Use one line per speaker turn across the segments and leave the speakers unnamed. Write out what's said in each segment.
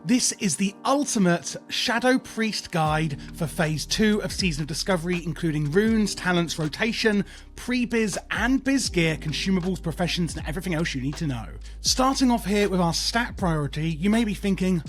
This is the ultimate Shadow Priest guide for Phase 2 of Season of Discovery, including runes, talents, rotation, pre-biz and biz gear, consumables, professions, and everything else you need to know. Starting off here with our stat priority, you may be thinking,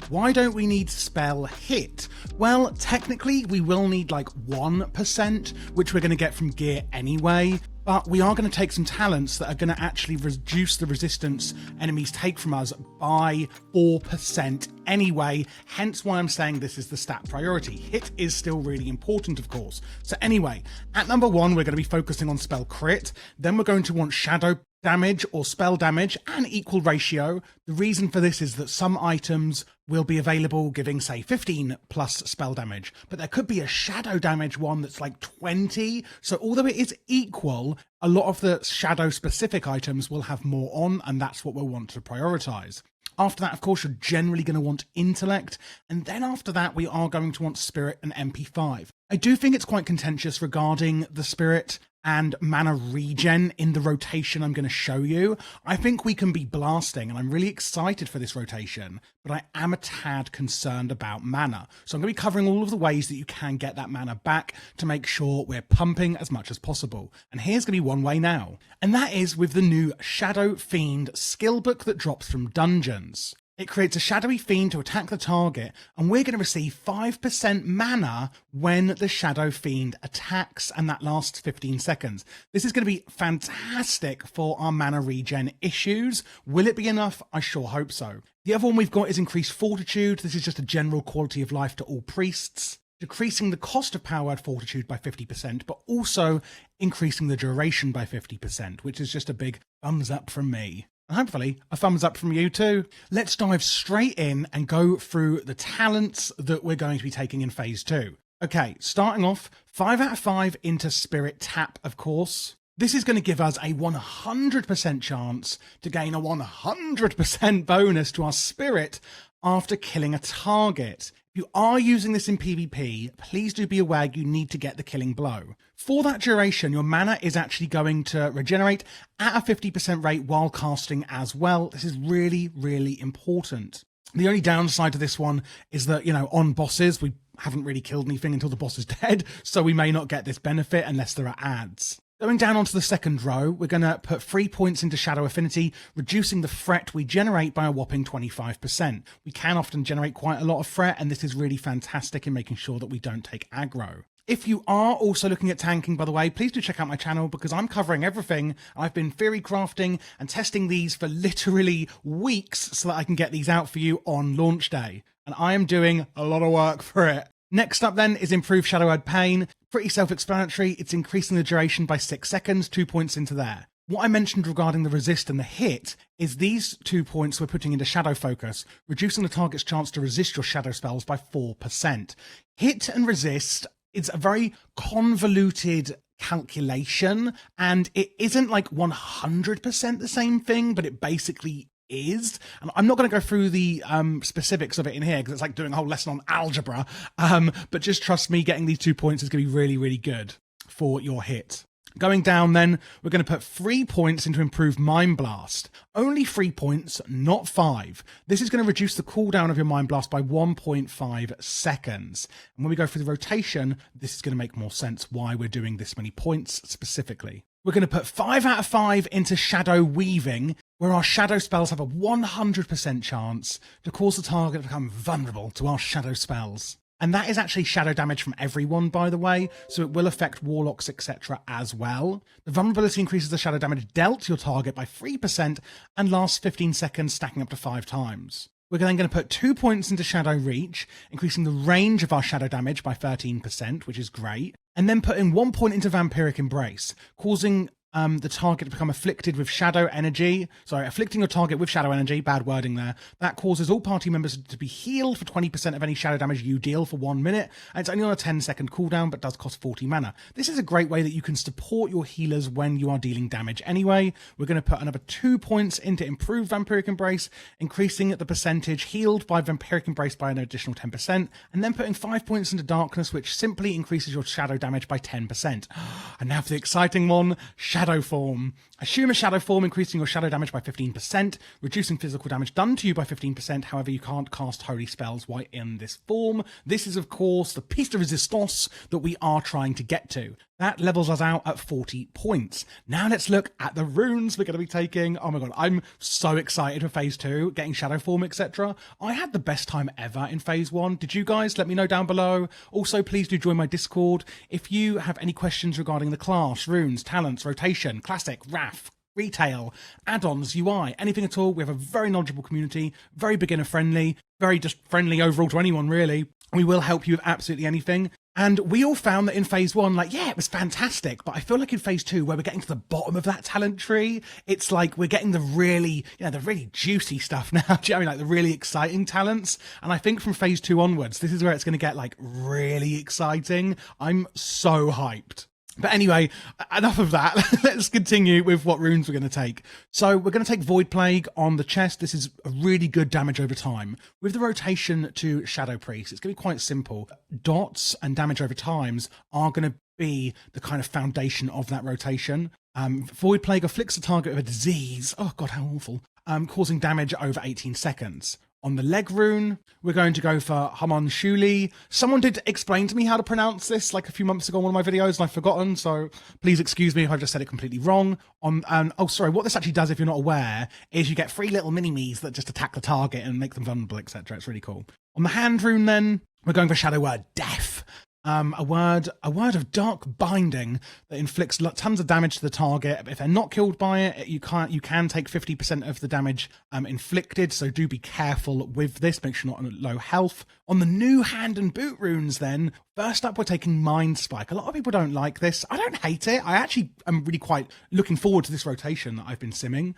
why don't we need spell hit? Well, technically we will need like 1%, which we're going to get from gear anyway. But we are going to take some talents that are going to actually reduce the resistance enemies take from us by 4% anyway, hence why I'm saying this is the stat priority. Hit is still really important, of course. So anyway, at number 1, we're going to be focusing on spell crit, then we're going to want shadow damage or spell damage and equal ratio. The reason for this is that some items will be available giving, say, 15 plus spell damage, but there could be a shadow damage one that's like 20. So although it is equal, a lot of the shadow specific items will have more on, and that's what we'll want to prioritize. After that, of course, you're generally going to want intellect, and then after that we are going to want spirit and MP5. I do think it's quite contentious regarding the spirit and mana regen in the rotation I'm going to show you. I think we can be blasting, and I'm really excited for this rotation, but I am a tad concerned about mana. So I'm going to be covering all of the ways that you can get that mana back to make sure we're pumping as much as possible. And here's going to be one way now, and that is with the new Shadowfiend skill book that drops from dungeons. It creates a shadowy fiend to attack the target, and we're going to receive 5% mana when the shadow fiend attacks, and that lasts 15 seconds. This is going to be fantastic for our mana regen issues. Will it be enough? I sure hope so. The other one we've got is increased fortitude. This is just a general quality of life to all priests, decreasing the cost of power fortitude by 50%, but also increasing the duration by 50%, which is just a big thumbs up from me. And hopefully a thumbs up from you too. Let's dive straight in and go through the talents that we're going to be taking in Phase 2. Okay, starting off, 5 out of 5 into Spirit Tap, of course. This is going to give us a 100% chance to gain a 100% bonus to our Spirit after killing a target. If you are using this in PvP, please do be aware you need to get the killing blow. For that duration, your mana is actually going to regenerate at a 50% rate while casting as well. This is really, really important. The only downside to this one is that, on bosses, we haven't really killed anything until the boss is dead, so we may not get this benefit unless there are ads. Going down onto the second row, we're going to put 3 points into Shadow Affinity, reducing the threat we generate by a whopping 25%. We can often generate quite a lot of threat, and this is really fantastic in making sure that we don't take aggro. If you are also looking at tanking, by the way, please do check out my channel because I'm covering everything. I've been theory crafting and testing these for literally weeks so that I can get these out for you on launch day. And I am doing a lot of work for it. Next up then is improved Shadow Word Pain. Pretty self-explanatory. It's increasing the duration by 6 seconds, 2 points into there. What I mentioned regarding the resist and the hit is these 2 points we're putting into Shadow Focus, reducing the target's chance to resist your shadow spells by 4%. Hit and resist is a very convoluted calculation, and it isn't like 100% the same thing, but it basically is. And I'm not going to go through the specifics of it in here because it's like doing a whole lesson on algebra, but just trust me, getting these 2 points is going to be really, really good for your hit. Going down then, we're going to put 3 points into improved Mind Blast. Only 3 points, not 5. This is going to reduce the cooldown of your Mind Blast by 1.5 seconds. And when we go through the rotation, this is going to make more sense why we're doing this many points specifically. We're going to put 5 out of 5 into Shadow Weaving, where our shadow spells have a 100% chance to cause the target to become vulnerable to our shadow spells. And that is actually shadow damage from everyone, by the way, so it will affect warlocks, etc. as well. The vulnerability increases the shadow damage dealt to your target by 3% and lasts 15 seconds, stacking up to 5 times. We're then going to put 2 points into Shadow Reach, increasing the range of our shadow damage by 13%, which is great. And then putting 1 point into Vampiric Embrace, causing the target to become afflicted with shadow energy. Sorry, afflicting your target with shadow energy, bad wording there. That causes all party members to be healed for 20% of any shadow damage you deal for 1 minute. And it's only on a 10-second cooldown, but does cost 40 mana. This is a great way that you can support your healers when you are dealing damage anyway. We're going to put another 2 points into improved Vampiric Embrace, increasing the percentage healed by Vampiric Embrace by an additional 10%, and then putting 5 points into Darkness, which simply increases your shadow damage by 10%. And now for the exciting one, Shadowform. Assume a shadow form, increasing your shadow damage by 15%, reducing physical damage done to you by 15%. However, you can't cast holy spells while in this form. This is, of course, the piece de resistance that we are trying to get to. That levels us out at 40 points. Now let's look at the runes we're going to be taking. Oh my god, I'm so excited for Phase 2, getting shadow form, etc. I had the best time ever in Phase 1. Did you guys? Let me know down below. Also, please do join my Discord. If you have any questions regarding the class, runes, talents, rotation, classic, RAF, retail, add-ons, UI, anything at all, we have a very knowledgeable community, very beginner friendly, very just friendly overall to anyone really. We will help you with absolutely anything. And we all found that in Phase 1, like, yeah, it was fantastic. But I feel like in Phase 2, where we're getting to the bottom of that talent tree, it's like we're getting the really, the really juicy stuff now. Do you know what I mean? Like the really exciting talents. And I think from Phase 2 onwards, this is where it's going to get like really exciting. I'm so hyped. But anyway, enough of that. Let's continue with what runes we're going to take. So we're going to take Void Plague on the chest. This is a really good damage over time. With the rotation to Shadow Priest, it's going to be quite simple. Dots and damage over times are going to be the kind of foundation of that rotation. Void Plague afflicts the target with a disease. Oh god, how awful. Causing damage over 18 seconds. On the leg rune, we're going to go for Hamon Shuli. Someone did explain to me how to pronounce this like a few months ago in one of my videos, and I've forgotten, so please excuse me if I've just said it completely wrong. Oh, sorry, what this actually does, if you're not aware, is you get 3 little mini-me's that just attack the target and make them vulnerable, etc. It's really cool. On the hand rune, then, we're going for Shadow Word Death. A word of dark binding that inflicts tons of damage to the target. If they're not killed by it, you can take 50% of the damage inflicted, so do be careful with this. Make sure you're not on low health. On the new hand and boot runes then, first up we're taking Mind Spike. A lot of people don't like this. I don't hate it. I actually am really quite looking forward to this rotation that I've been simming.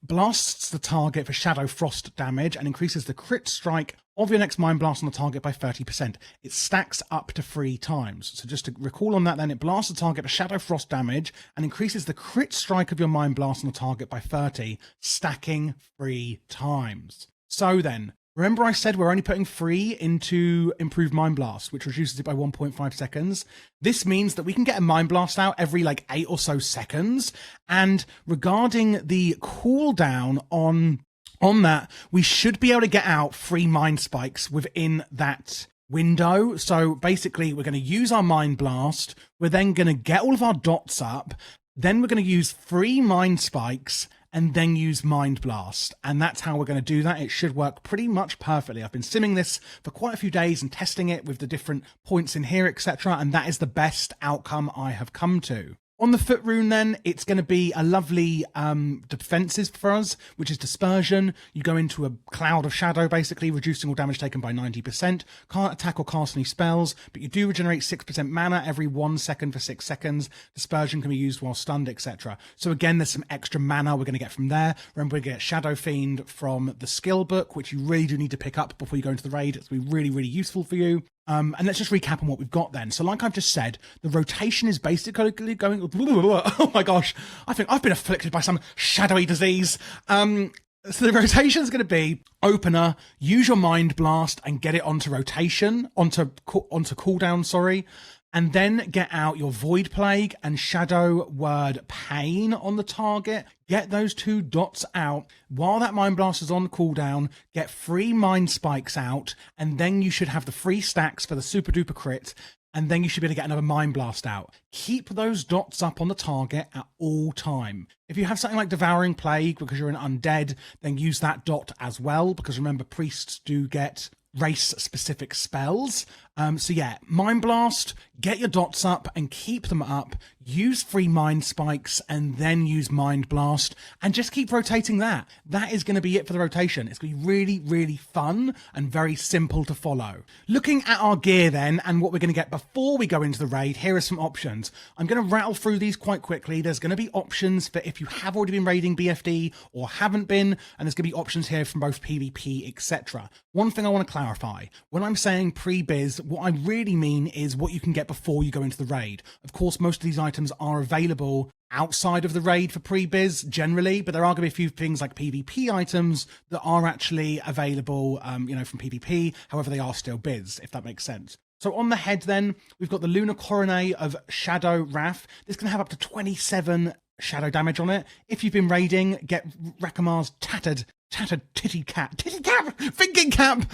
Blasts the target for Shadow Frost damage and increases the crit strike of your next Mind Blast on the target by 30%. It stacks up to 3 times. So just to recall on that then, it blasts the target for Shadow Frost damage and increases the crit strike of your Mind Blast on the target by 30, stacking 3 times. So then, remember I said we're only putting 3 into Improved Mind Blast, which reduces it by 1.5 seconds. This means that we can get a Mind Blast out every like 8 or so seconds. And regarding the cooldown on that, we should be able to get out 3 Mind Spikes within that window. So basically, we're going to use our Mind Blast. We're then going to get all of our dots up. Then we're going to use 3 Mind Spikes and then use Mind Blast. And that's how we're going to do that. It should work pretty much perfectly. I've been simming this for quite a few days and testing it with the different points in here, etc. And that is the best outcome I have come to. On the foot rune then, it's going to be a lovely defensive for us, which is Dispersion. You go into a cloud of shadow, basically, reducing all damage taken by 90%. Can't attack or cast any spells, but you do regenerate 6% mana every 1 second for 6 seconds. Dispersion can be used while stunned, etc. So again, there's some extra mana we're going to get from there. Remember, we get Shadowfiend from the skill book, which you really do need to pick up before you go into the raid. It's going to be really, really useful for you. And let's just recap on what we've got then. So like I've just said, the rotation is basically going... Oh my gosh, I think I've been afflicted by some shadowy disease. So the rotation is going to be opener, use your Mind Blast and get it onto rotation, onto cooldown, sorry. And then get out your Void Plague and Shadow Word Pain on the target. Get those 2 dots out. While that Mind Blast is on cooldown, get 3 Mind Spikes out, and then you should have the 3 stacks for the super duper crit, and then you should be able to get another Mind Blast out. Keep those dots up on the target at all time. If you have something like Devouring Plague because you're an undead, then use that dot as well, because remember, priests do get race-specific spells. So yeah, Mind Blast, get your dots up and keep them up. Use 3 Mind Spikes and then use Mind Blast and just keep rotating that. That is going to be it for the rotation. It's going to be really, really fun and very simple to follow. Looking at our gear then and what we're going to get before we go into the raid, here are some options. I'm going to rattle through these quite quickly. There's going to be options for if you have already been raiding BFD or haven't been, and there's going to be options here from both PvP, etc. One thing I want to clarify, when I'm saying pre-biz, what I really mean is what you can get before you go into the raid. Of course, most of these items are available outside of the raid for pre-biz generally, but there are going to be a few things like PvP items that are actually available, from PvP. However, they are still biz, if that makes sense. So on the head then, we've got the Lunar Coronet of Shadow Wrath. This can have up to 27 shadow damage on it. If you've been raiding, get Rakamar's tattered titty cap, thinking cap,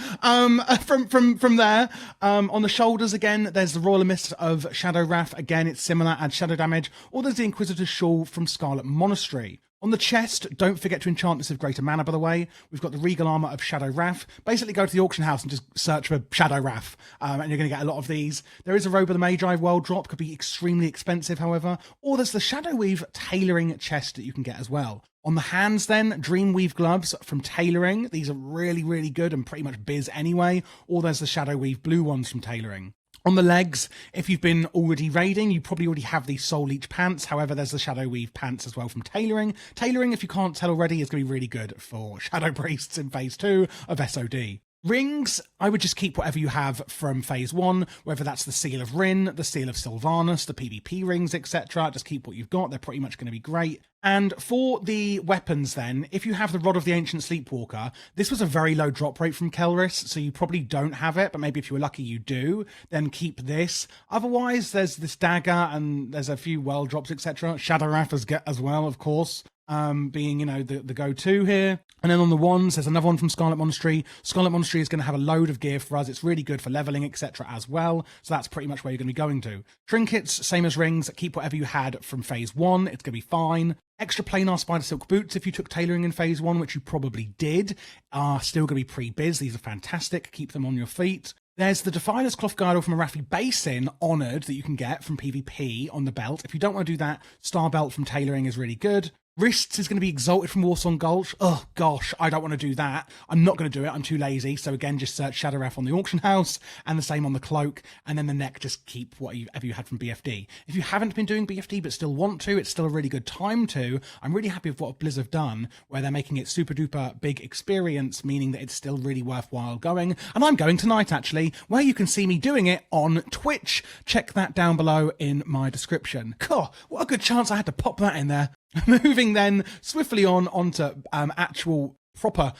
from there. On the shoulders again, there's the Royal Mist of Shadow Wrath. Again, it's similar, adds shadow damage. Or there's the Inquisitor's Shawl from Scarlet Monastery. On the chest, don't forget to enchant this with greater mana, by the way. We've got the Regal Armour of Shadow Wrath. Basically, go to the auction house and just search for Shadow Wrath, and you're going to get a lot of these. There is a Robe of the Magi world drop, could be extremely expensive, however. Or there's the Shadow Weave tailoring chest that you can get as well. On the hands then, Dreamweave gloves from tailoring. These are really, really good and pretty much biz anyway. Or there's the Shadow Weave blue ones from tailoring. On the legs, if you've been already raiding, you probably already have these Soul Leech pants. However, there's the Shadow Weave pants as well from tailoring. Tailoring, if you can't tell already, is going to be really good for Shadow Priests in Phase 2 of SoD. Rings, I would just keep whatever you have from Phase 1, whether that's the Seal of Rin, the Seal of Sylvanas, the PvP rings, etc. Just keep what you've got. They're pretty much going to be great. And for the weapons then, if you have the Rod of the Ancient Sleepwalker, this was a very low drop rate from Kelris, so you probably don't have it, but maybe if you were lucky you do, then keep this. Otherwise, there's this dagger and there's a few world drops, etc. Shadow Wrath as well, of course. Being, the go-to here. And then on the wands, there's another one from Scarlet Monastery. Scarlet Monastery is going to have a load of gear for us. It's really good for leveling, etc. as well. So that's pretty much where you're going to be going to. Trinkets, same as rings. Keep whatever you had from Phase 1. It's going to be fine. Extra planar spider silk boots, if you took tailoring in Phase 1, which you probably did, are still going to be pre-biz. These are fantastic. Keep them on your feet. There's the Defiler's Cloth Girdle from Arathi Basin, Honoured, that you can get from PvP on the belt. If you don't want to do that, Star Belt from tailoring is really good. Wrists is going to be Exalted from Warsong Gulch. Oh, gosh, I don't want to do that. I'm not going to do it. I'm too lazy. So again, just search Shadow Wrath on the auction house and the same on the cloak. And then the neck, just keep whatever you had from BFD. If you haven't been doing BFD but still want to, it's still a really good time to. I'm really happy with what Blizz have done, where they're making it super duper big experience, meaning that it's still really worthwhile going. And I'm going tonight, actually, where you can see me doing it on Twitch. Check that down below in my description. God, what a good chance I had to pop that in there. Moving then swiftly onto actual proper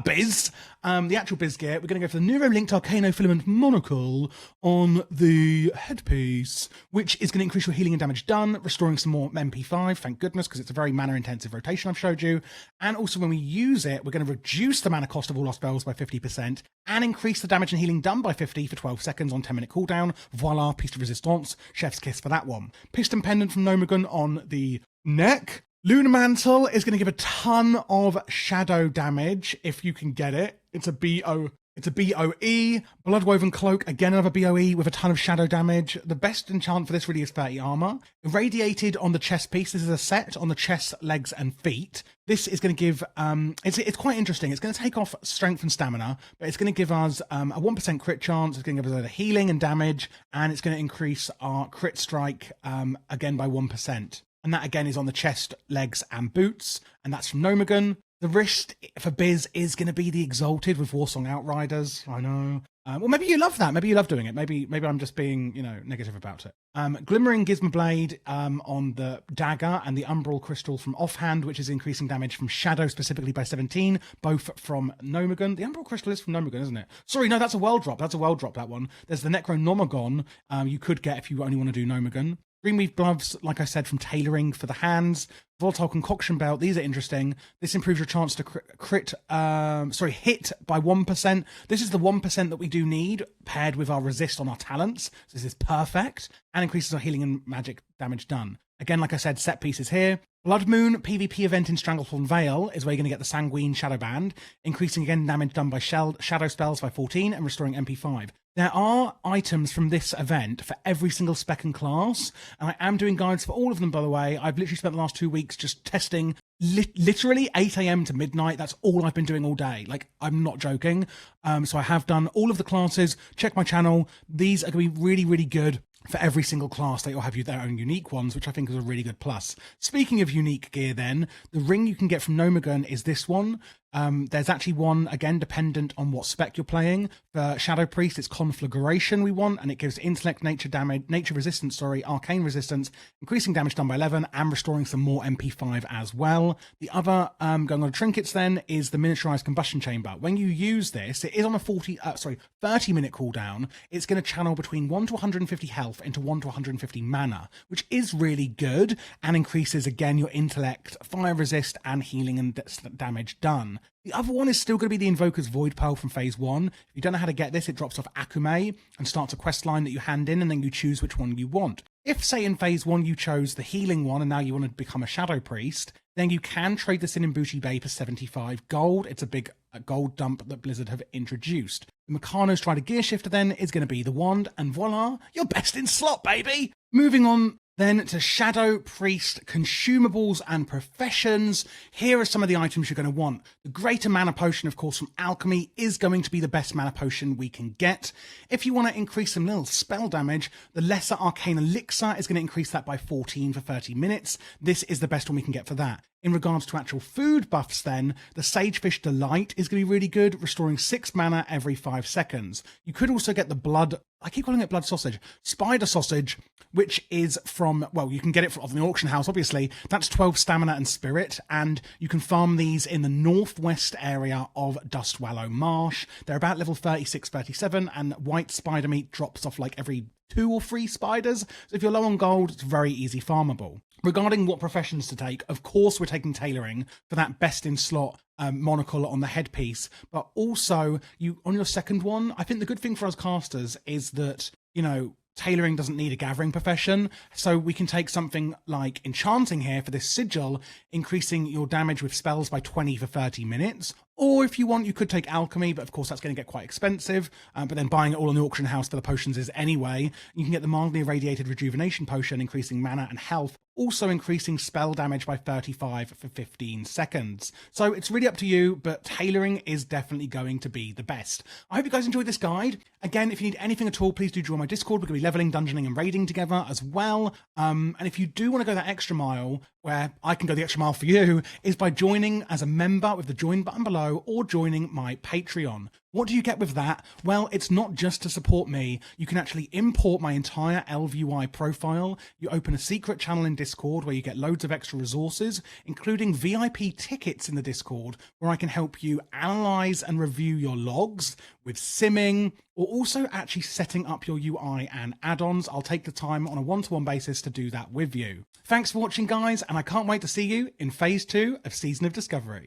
biz. The actual biz gear, we're going to go for the Neurolinked Arcano Filament Monocle on the headpiece, which is going to increase your healing and damage done, restoring some more MP5, thank goodness, because it's a very mana-intensive rotation I've showed you. And also when we use it, we're going to reduce the mana cost of all our spells by 50% and increase the damage and healing done by 50 for 12 seconds on 10-minute cooldown. Voila, piece de resistance, chef's kiss for that one. Piston Pendant from Nomagon on the neck. Lunar Mantle is going to give a ton of shadow damage if you can get it. It's a BOE. Bloodwoven Cloak, again another BOE with a ton of shadow damage. The best enchant for this really is 30 armor. Irradiated on the chest piece. This is a set on the chest, legs, and feet. This is going to give, it's quite interesting. It's going to take off strength and stamina, but it's going to give us a 1% crit chance. It's going to give us a healing and damage, and it's going to increase our crit strike again by 1%. And that again is on the chest, legs, and boots. And that's from Nomagon. The wrist for Biz is going to be the Exalted with Warsong Outriders. I know. Well, maybe you love that. Maybe you love doing it. Maybe I'm just being, negative about it. Glimmering Gizmo Blade on the dagger and the Umbral Crystal from Offhand, which is increasing damage from Shadow specifically by 17, both from Nomagon. The Umbral Crystal is from Nomagon, isn't it? Sorry, no, that's a world drop. That's a world drop, that one. There's the Necronomagon you could get if you only want to do Nomagon. Dreamweave gloves, like I said, from tailoring for the hands. Volatile Concoction Belt, these are interesting. This improves your chance to hit by 1%. This is the 1% that we do need, paired with our resist on our talents. So this is perfect, and increases our healing and magic damage done. Again, like I said, set pieces here. Blood Moon PvP event in Stranglethorn Vale is where you're going to get the Sanguine Shadow Band, increasing again damage done by shadow spells by 14 and restoring MP5. There are items from this event for every single spec and class, and I am doing guides for all of them, by the way. I've literally spent the last 2 weeks just testing literally 8 a.m. to midnight. That's all I've been doing all day. Like, I'm not joking. So I have done all of the classes. Check my channel. These are going to be really, really good for every single class. They all have their own unique ones, which I think is a really good plus. Speaking of unique gear then, the ring you can get from Nomagon is this one. There's actually one, again, dependent on what spec you're playing. For Shadow Priest, it's Conflagration we want, and it gives intellect, nature damage, nature resistance, arcane resistance, increasing damage done by 11, and restoring some more MP5 as well. The other, going on trinkets then, is the miniaturized combustion chamber. When you use this, it is on a 30-minute cooldown. It's going to channel between 1 to 150 health into 1 to 150 mana, which is really good, and increases, again, your intellect, fire resist, and healing and damage done. The other one is still going to be the Invoker's Void Pearl from Phase 1. If you don't know how to get this, it drops off Akume and starts a quest line that you hand in, and then you choose which one you want. If, say, in Phase 1 you chose the healing one and now you want to become a Shadow Priest, then you can trade this in Booty Bay for 75 gold. It's a big gold dump that Blizzard have introduced. The Meccano Strider Gear Shifter then is going to be the wand, and voila, you're best in slot, baby! Moving on then to Shadow Priest Consumables and Professions. Here are some of the items you're going to want. The Greater Mana Potion, of course, from Alchemy is going to be the best mana potion we can get. If you want to increase some little spell damage, the Lesser Arcane Elixir is going to increase that by 14 for 30 minutes. This is the best one we can get for that. In regards to actual food buffs then, the Sagefish Delight is going to be really good, restoring 6 mana every 5 seconds. You could also get the blood, I keep calling it blood sausage, spider sausage, which is from, well, you can get it from the auction house, obviously. That's 12 stamina and spirit, and you can farm these in the northwest area of Dustwallow Marsh. They're about level 36, 37, and white spider meat drops off like every 2 or 3 spiders. So if you're low on gold, it's very easy farmable. Regarding what professions to take, of course we're taking tailoring for that best in slot monocle on the headpiece, but also you on your second one, I think the good thing for us casters is that, you know, tailoring doesn't need a gathering profession, so we can take something like enchanting here for this sigil, increasing your damage with spells by 20 for 30 minutes. Or if you want, you could take alchemy, but of course that's going to get quite expensive. But then buying it all in the auction house for the potions is anyway. You can get the mildly irradiated rejuvenation potion, increasing mana and health, also increasing spell damage by 35 for 15 seconds. So it's really up to you, but tailoring is definitely going to be the best. I hope you guys enjoyed this guide. Again, if you need anything at all, please do join my Discord. We're going to be leveling, dungeoning, and raiding together as well. And if you do want to go that extra mile, where I can go the extra mile for you, is by joining as a member with the join button below, or joining my Patreon. What do you get with that? Well, it's not just to support me. You can actually import my entire LVUI profile. You open a secret channel in Discord where you get loads of extra resources, including VIP tickets in the Discord, where I can help you analyze and review your logs with simming, or also actually setting up your UI and add-ons. I'll take the time on a one-to-one basis to do that with you. Thanks for watching, guys, and I can't wait to see you in Phase 2 of Season of Discovery.